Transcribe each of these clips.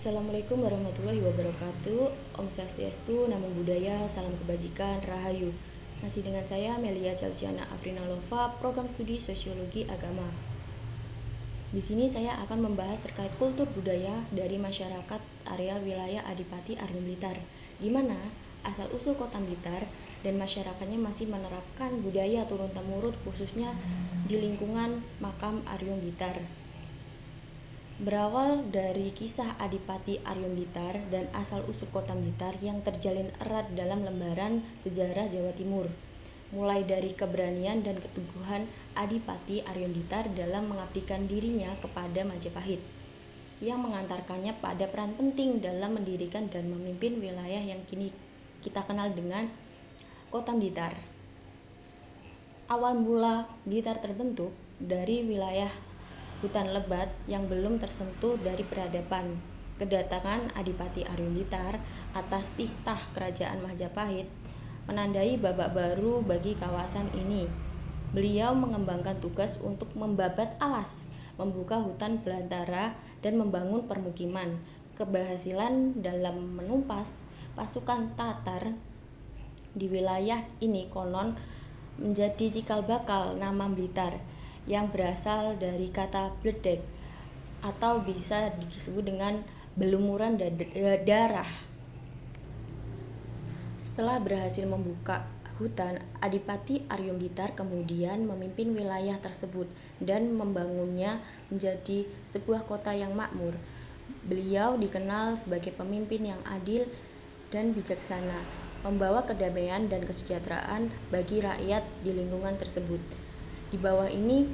Assalamualaikum warahmatullahi wabarakatuh. Om Swastiastu, Namo Buddhaya, Salam Kebajikan, Rahayu. Masih dengan saya Melia Chelsiana Afrinalova, Program Studi Sosiologi Agama. Di sini saya akan membahas terkait kultur budaya dari masyarakat area wilayah Adipati Arjun Blitar, di mana asal-usul Kota Blitar dan masyarakatnya masih menerapkan budaya turun-temurun khususnya di lingkungan makam Arjun Blitar. Berawal dari kisah Adipati Arjun Blitar dan asal-usul Kota Blitar yang terjalin erat dalam lembaran sejarah Jawa Timur, mulai dari keberanian dan keteguhan Adipati Arjun Blitar dalam mengabdikan dirinya kepada Majapahit, yang mengantarkannya pada peran penting dalam mendirikan dan memimpin wilayah yang kini kita kenal dengan Kota Blitar. Awal mula Blitar terbentuk dari wilayah hutan lebat yang belum tersentuh dari peradaban. Kedatangan Adipati Arjun Blitar atas titah Kerajaan Majapahit menandai babak baru bagi kawasan ini. Beliau mengembangkan tugas untuk membabat alas, membuka hutan belantara, dan membangun permukiman. Keberhasilan dalam menumpas pasukan Tatar di wilayah ini konon menjadi cikal bakal nama Blitar, yang berasal dari kata bledek atau bisa disebut dengan belumuran darah. Setelah berhasil membuka hutan, Adipati Arjun Blitar kemudian memimpin wilayah tersebut dan membangunnya menjadi sebuah kota yang makmur. Beliau dikenal sebagai pemimpin yang adil dan bijaksana, membawa kedamaian dan kesejahteraan bagi rakyat di lingkungan tersebut. Di bawah ini,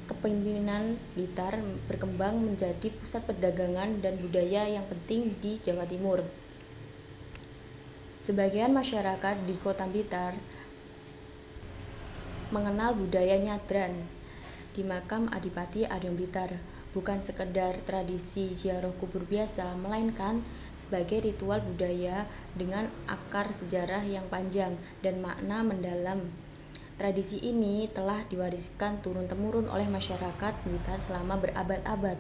kepemimpinan Blitar berkembang menjadi pusat perdagangan dan budaya yang penting di Jawa Timur. Sebagian masyarakat di Kota Blitar mengenal budaya nyadran di makam Adipati Arjun Blitar bukan sekedar tradisi ziarah kubur biasa, melainkan sebagai ritual budaya dengan akar sejarah yang panjang dan makna mendalam. Tradisi ini telah diwariskan turun-temurun oleh masyarakat Blitar selama berabad-abad,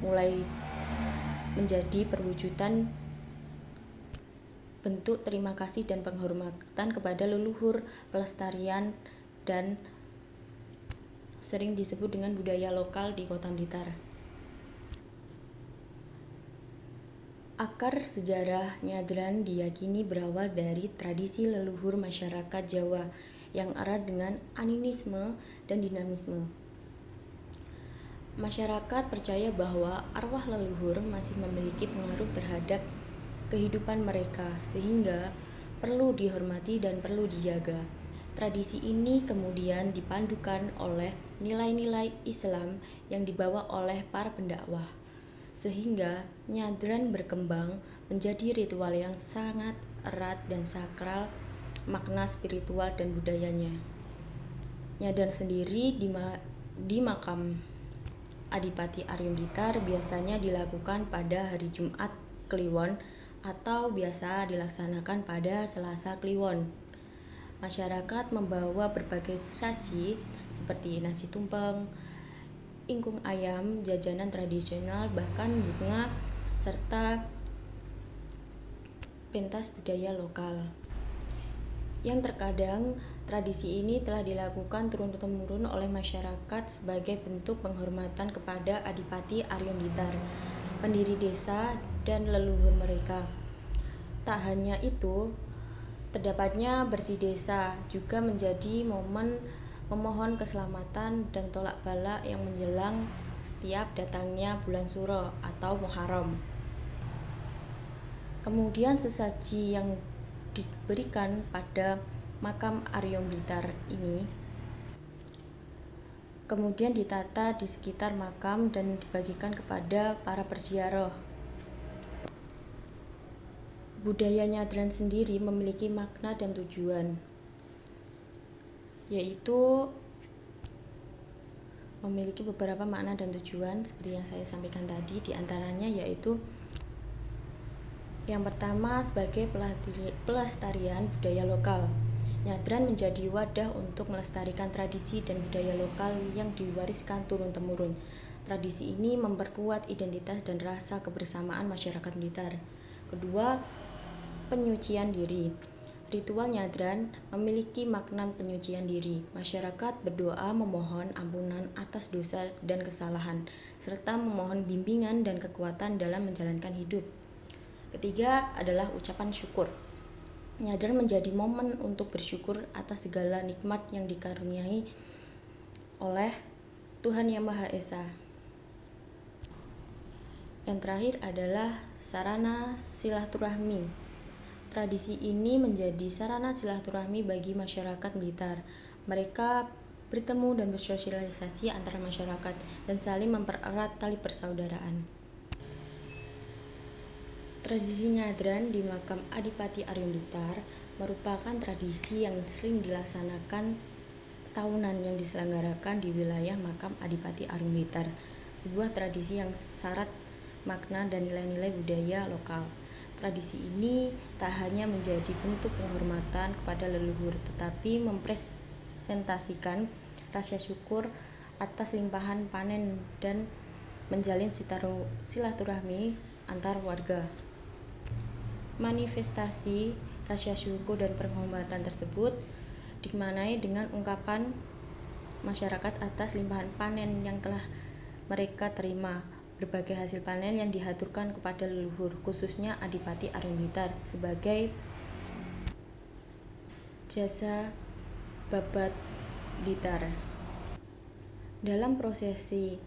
mulai menjadi perwujudan bentuk terima kasih dan penghormatan kepada leluhur, pelestarian, dan sering disebut dengan budaya lokal di Kota Blitar. Akar sejarah nyadran diyakini berawal dari tradisi leluhur masyarakat Jawa yang erat dengan animisme dan dinamisme. Masyarakat percaya bahwa arwah leluhur masih memiliki pengaruh terhadap kehidupan mereka, sehingga perlu dihormati dan perlu dijaga. Tradisi ini kemudian dipandukan oleh nilai-nilai Islam yang dibawa oleh para pendakwah, sehingga nyadran berkembang menjadi ritual yang sangat erat dan sakral, makna spiritual dan budayanya. Nyadran sendiri di makam Adipati Arjun Blitar biasanya dilakukan pada hari Jumat Kliwon atau biasa dilaksanakan pada Selasa Kliwon. Masyarakat membawa berbagai sesaji seperti nasi tumpeng, ingkung ayam, jajanan tradisional, bahkan bunga, serta pentas budaya lokal. Yang terkadang tradisi ini telah dilakukan turun-temurun oleh masyarakat sebagai bentuk penghormatan kepada Adipati Arjun Blitar, pendiri desa dan leluhur mereka. Tak hanya itu, terdapatnya bersih desa juga menjadi momen memohon keselamatan dan tolak bala yang menjelang setiap datangnya bulan Suro atau Muharram. Kemudian sesaji yang diberikan pada makam Arjun Blitar ini kemudian ditata di sekitar makam dan dibagikan kepada para perziarah. Budaya nyadran sendiri memiliki makna dan tujuan, yaitu memiliki beberapa makna dan tujuan seperti yang saya sampaikan tadi. Di antaranya yaitu yang pertama, sebagai pelestarian budaya lokal. Nyadran menjadi wadah untuk melestarikan tradisi dan budaya lokal yang diwariskan turun-temurun. Tradisi ini memperkuat identitas dan rasa kebersamaan masyarakat Blitar. Kedua, penyucian diri. Ritual nyadran memiliki makna penyucian diri. Masyarakat berdoa memohon ampunan atas dosa dan kesalahan, serta memohon bimbingan dan kekuatan dalam menjalankan hidup. Ketiga adalah ucapan syukur. Nyadran menjadi momen untuk bersyukur atas segala nikmat yang dikaruniai oleh Tuhan Yang Maha Esa. Yang terakhir adalah sarana silaturahmi. Tradisi ini menjadi sarana silaturahmi bagi masyarakat Blitar. Mereka bertemu dan bersosialisasi antara masyarakat dan saling mempererat tali persaudaraan. Tradisi nyadran di makam Adipati Aryo Blitar merupakan tradisi yang sering dilaksanakan tahunan yang diselenggarakan di wilayah makam Adipati Aryo Blitar. Sebuah tradisi yang syarat makna dan nilai-nilai budaya lokal. Tradisi ini tak hanya menjadi bentuk penghormatan kepada leluhur, tetapi mempresentasikan rasa syukur atas limpahan panen dan menjalin silaturahmi antar warga. Manifestasi rasa syukur dan penghormatan tersebut dimaknai dengan ungkapan masyarakat atas limpahan panen yang telah mereka terima, berbagai hasil panen yang dihaturkan kepada leluhur, khususnya Adipati Aryo Blitar sebagai jasa babat Blitar. Dalam prosesi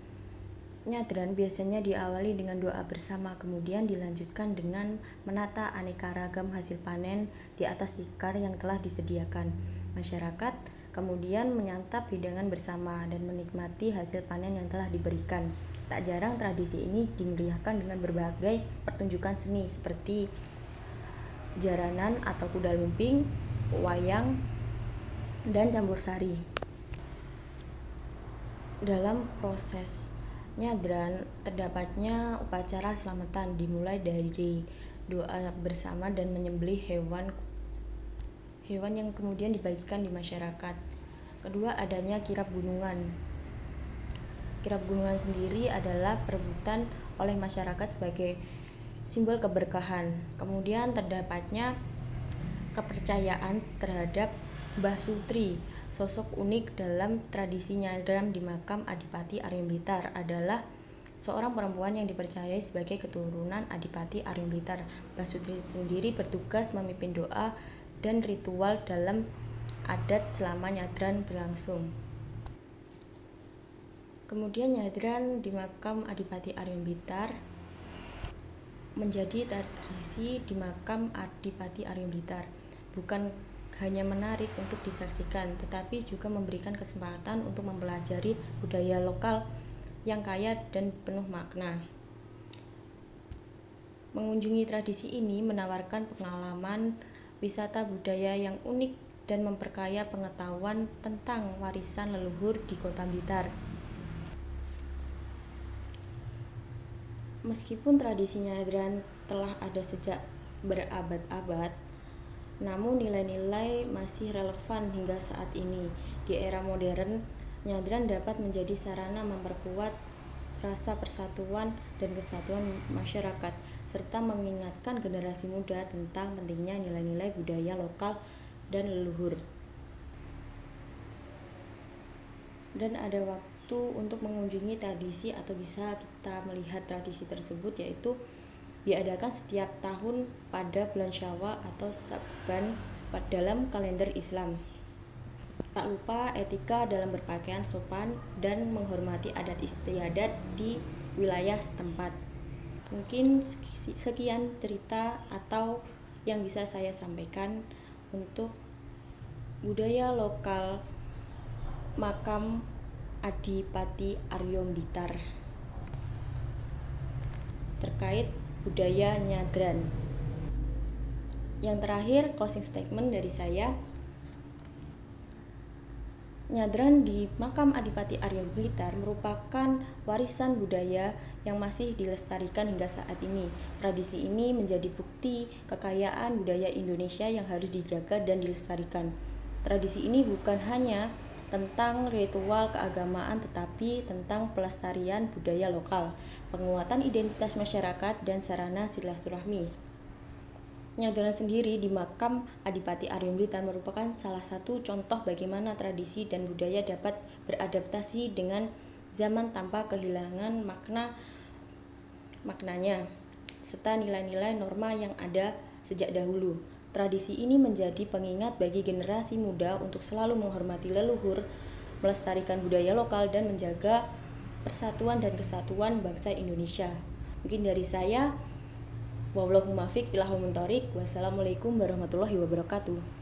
nyadran biasanya diawali dengan doa bersama, kemudian dilanjutkan dengan menata aneka ragam hasil panen di atas tikar yang telah disediakan. Masyarakat kemudian menyantap hidangan bersama dan menikmati hasil panen yang telah diberikan. Tak jarang tradisi ini dimeriahkan dengan berbagai pertunjukan seni seperti jaranan atau kuda lumping, wayang, dan campur sari. Dalam proses nyadran terdapatnya upacara selamatan, dimulai dari doa bersama dan menyembelih hewan yang kemudian dibagikan di masyarakat. Kedua, adanya kirap gunungan. Kirap gunungan sendiri adalah perebutan oleh masyarakat sebagai simbol keberkahan. Kemudian terdapatnya kepercayaan terhadap Mbah Sutri. Sosok unik dalam tradisi nyadran di makam Adipati Aryo Blitar adalah seorang perempuan yang dipercayai sebagai keturunan Adipati Aryo Blitar. Mbah Sutri sendiri bertugas memimpin doa dan ritual dalam adat selama nyadran berlangsung. Kemudian nyadran di makam Adipati Aryo Blitar menjadi tradisi di makam Adipati Aryo Blitar. Bukan hanya menarik untuk disaksikan, tetapi juga memberikan kesempatan untuk mempelajari budaya lokal yang kaya dan penuh makna. Mengunjungi tradisi ini menawarkan pengalaman wisata budaya yang unik dan memperkaya pengetahuan tentang warisan leluhur di Kota Blitar. Meskipun tradisi nyadran telah ada sejak berabad-abad, namun nilai-nilai masih relevan hingga saat ini. Di era modern, nyadran dapat menjadi sarana memperkuat rasa persatuan dan kesatuan masyarakat, serta mengingatkan generasi muda tentang pentingnya nilai-nilai budaya lokal dan leluhur. Dan ada waktu untuk mengunjungi tradisi atau bisa kita melihat tradisi tersebut, yaitu diadakan setiap tahun pada bulan Syawal atau Saban dalam kalender Islam. Tak lupa etika dalam berpakaian sopan dan menghormati adat istiadat di wilayah setempat. Mungkin sekian cerita atau yang bisa saya sampaikan untuk budaya lokal makam Adipati Aryo Blitar terkait budaya nyadran. Yang terakhir, closing statement dari saya. Nyadran di makam Adipati Aryo Blitar merupakan warisan budaya yang masih dilestarikan hingga saat ini. Tradisi ini menjadi bukti kekayaan budaya Indonesia yang harus dijaga dan dilestarikan. Tradisi ini bukan hanya tentang ritual keagamaan tetapi tentang pelestarian budaya lokal, penguatan identitas masyarakat, dan sarana silaturahmi. Nyadran sendiri di makam Adipati Aryon Blitar merupakan salah satu contoh bagaimana tradisi dan budaya dapat beradaptasi dengan zaman tanpa kehilangan maknanya serta nilai-nilai norma yang ada sejak dahulu. Tradisi ini menjadi pengingat bagi generasi muda untuk selalu menghormati leluhur, melestarikan budaya lokal, dan menjaga persatuan dan kesatuan bangsa Indonesia. Mungkin dari saya, wallahul muwaffiq ila aqwamit thoriq. Wassalamualaikum warahmatullahi wabarakatuh.